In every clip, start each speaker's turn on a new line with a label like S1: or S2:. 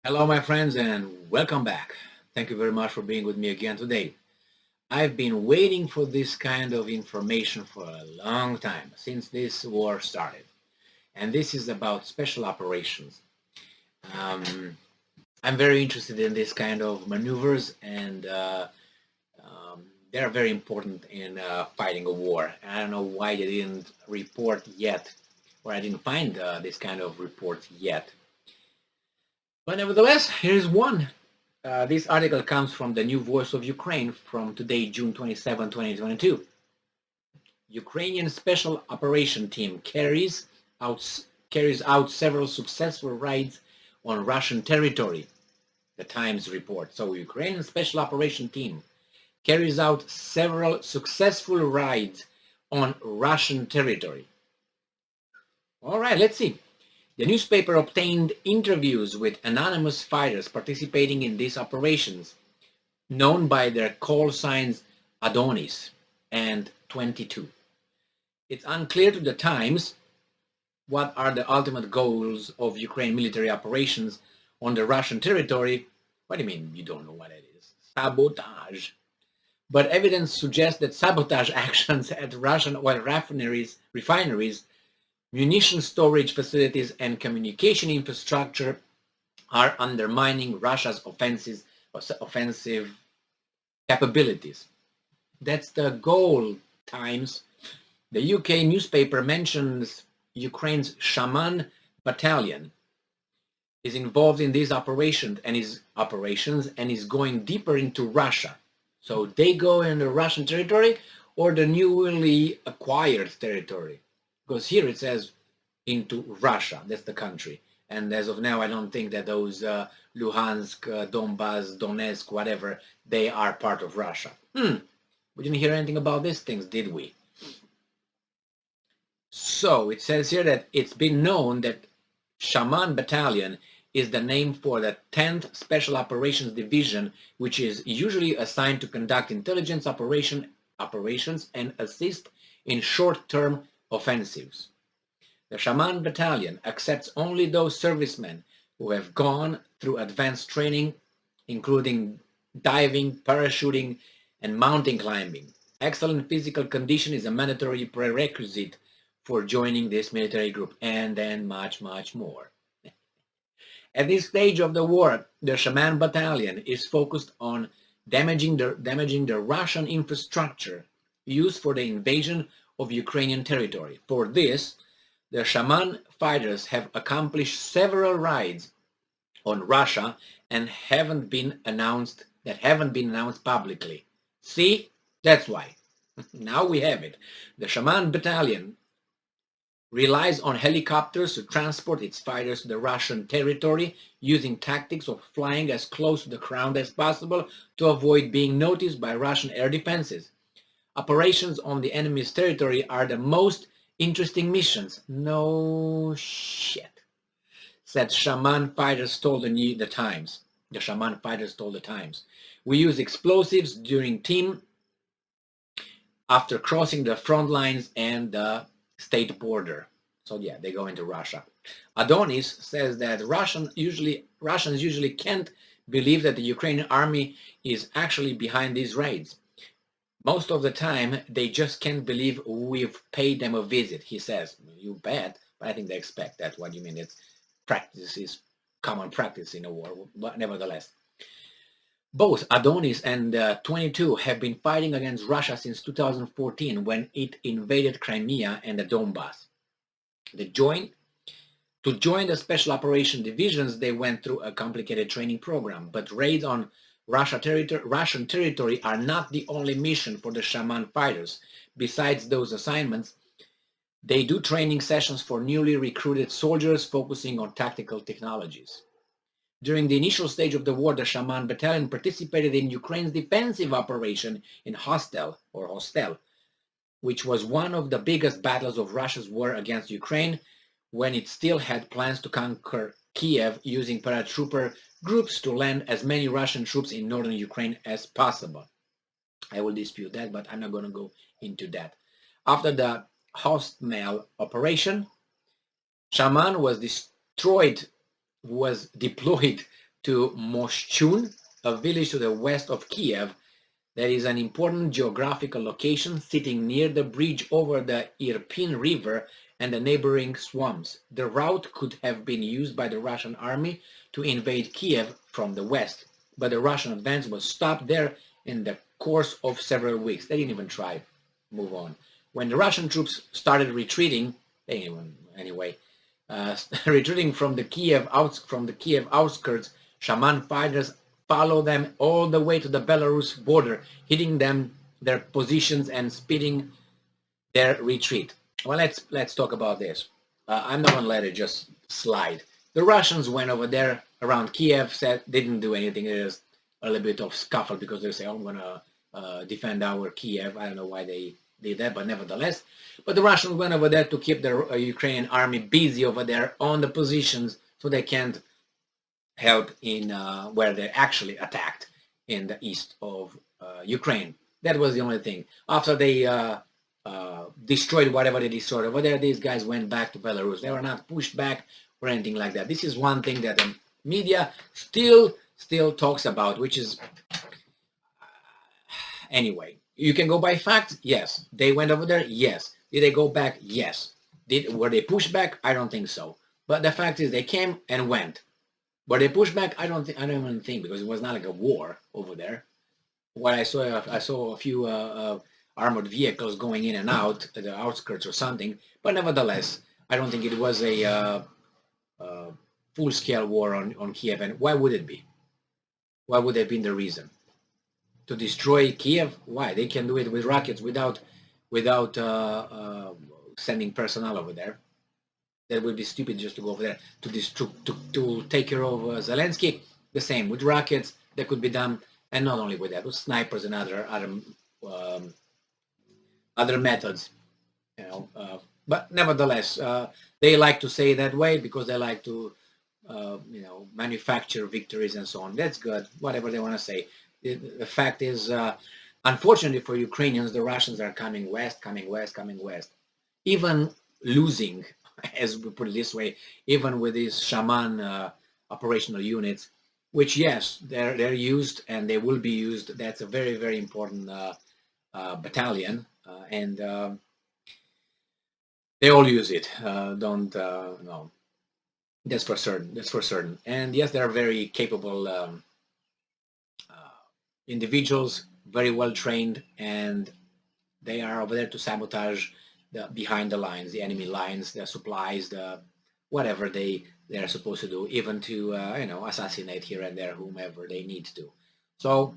S1: Hello, my friends, and welcome back. Thank you very much for being with me again today. I've been waiting for this kind of information for a long time, since this war started. And this is about special operations. Um, I'm very interested in this kind of maneuvers, and they're very important in fighting a war. I don't know why they didn't report yet, or I didn't find this kind of reports yet. But nevertheless, here's one. This article comes from the New Voice of Ukraine from today, June 27, 2022. Ukrainian Special Operation Team out, carries out several successful raids on Russian territory, the Times report. So Ukrainian Special Operation Team carries out several successful raids on Russian territory. All right, let's see. The newspaper obtained interviews with anonymous fighters participating in these operations, known by their call signs Adonis and 22. It's unclear to the Times what are the ultimate goals of Ukraine military operations on the Russian territory. What do you mean you don't know what it is? Sabotage. But evidence suggests that sabotage actions at Russian oil refineries, munition storage facilities, and communication infrastructure are undermining Russia's offensive capabilities. That's the goal, Times. The UK newspaper mentions Ukraine's Shaman battalion is involved in these operations and is going deeper into Russia. So they go in the Russian territory or the newly acquired territory. Because here it says into Russia, that's the country. And as of now, I don't think that those Luhansk, Donbass, Donetsk, whatever, they are part of Russia. We didn't hear anything about these things, did we? So it says here that it's been known that Shaman Battalion is the name for the 10th Special Operations Division, which is usually assigned to conduct intelligence operations and assist in short-term offensives. The Shaman Battalion accepts only those servicemen who have gone through advanced training, including diving, parachuting, and mountain climbing. Excellent physical condition is a mandatory prerequisite for joining this military group, and then much, much more. At this stage of the war, the Shaman Battalion is focused on damaging the Russian infrastructure used for the invasion of Ukrainian territory. For this, the Shaman fighters have accomplished several raids on Russia and haven't been announced publicly. See, that's why. Now we have it. The Shaman Battalion relies on helicopters to transport its fighters to the Russian territory using tactics of flying as close to the ground as possible to avoid being noticed by Russian air defenses. Operations on the enemy's territory are the most interesting missions. No shit, said Shaman fighters told the Times. The Shaman fighters told the Times. We use explosives during team after crossing the front lines and the state border. So yeah, they go into Russia. Adonis says that Russians usually can't believe that the Ukrainian army is actually behind these raids. Most of the time, they just can't believe we've paid them a visit, he says. You bet, but I think they expect that. What do you mean? It's common practice in a war, but nevertheless. Both Adonis and 22 have been fighting against Russia since 2014 when it invaded Crimea and the Donbass. To join the Special Operation Divisions, they went through a complicated training program, but raids on Russian territory are not the only mission for the Shaman fighters. Besides those assignments, they do training sessions for newly recruited soldiers focusing on tactical technologies. During the initial stage of the war, the Shaman Battalion participated in Ukraine's defensive operation in Hostel, which was one of the biggest battles of Russia's war against Ukraine when it still had plans to conquer Kiev using paratrooper groups to land as many Russian troops in northern Ukraine as possible. I will dispute that, but I'm not going to go into that. After the Hostel operation, Shaman was deployed to Moshchun, a village to the west of Kiev. That is an important geographical location sitting near the bridge over the Irpin River and the neighboring swamps. The route could have been used by the Russian army to invade Kiev from the west, but the Russian advance was stopped there in the course of several weeks. They didn't even try. Move on. When the Russian troops started retreating, anyway, retreating from the Kiev outskirts, Shaman fighters follow them all the way to the Belarus border, hitting their positions and speeding their retreat. Well, let's talk about this. I'm not gonna let it just slide. The Russians went over there around Kiev, said didn't do anything. It was a little bit of scuffle because they say, "Oh, I'm gonna defend our Kiev." I don't know why they did that, but nevertheless. But the Russians went over there to keep the Ukrainian army busy over there on the positions, so they can't help in where they actually attacked in the east of Ukraine. That was the only thing. After they destroyed whatever they destroyed over there, these guys went back to Belarus. They were not pushed back or anything like that. This is one thing that the media still talks about, which is anyway. You can go by facts. Yes. They went over there. Yes. Did they go back? Yes. Were they pushed back? I don't think so. But the fact is, they came and went. Were they pushed back? I don't even think, because it was not like a war over there. What I saw a few armored vehicles going in and out at the outskirts or something. But nevertheless, I don't think it was a full-scale war on Kiev. And why would it be? Why would that be the reason? To destroy Kiev? Why? They can do it with rockets without sending personnel over there. That would be stupid just to go over there to take care of Zelensky. The same with rockets. That could be done, and not only with that, with snipers and other methods. But nevertheless, they like to say that way because they like to manufacture victories and so on. That's good. Whatever they want to say. The fact is, unfortunately for Ukrainians, the Russians are coming west. Even losing, as we put it this way, even with these Shaman operational units, which yes, they're used and they will be used. That's a very, very important battalion, and they all use it. Don't no. That's for certain. And yes, they're very capable individuals, very well trained, and they are over there to sabotage behind the lines, the enemy lines, the supplies, the whatever they're supposed to do, even to assassinate here and there whomever they need to. So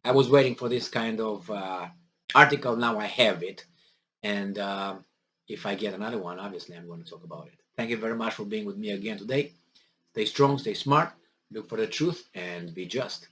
S1: I was waiting for this kind of article. Now I have it, and if I get another one, obviously I'm going to talk about it. Thank you very much for being with me again today. Stay strong, stay smart, look for the truth, and be just.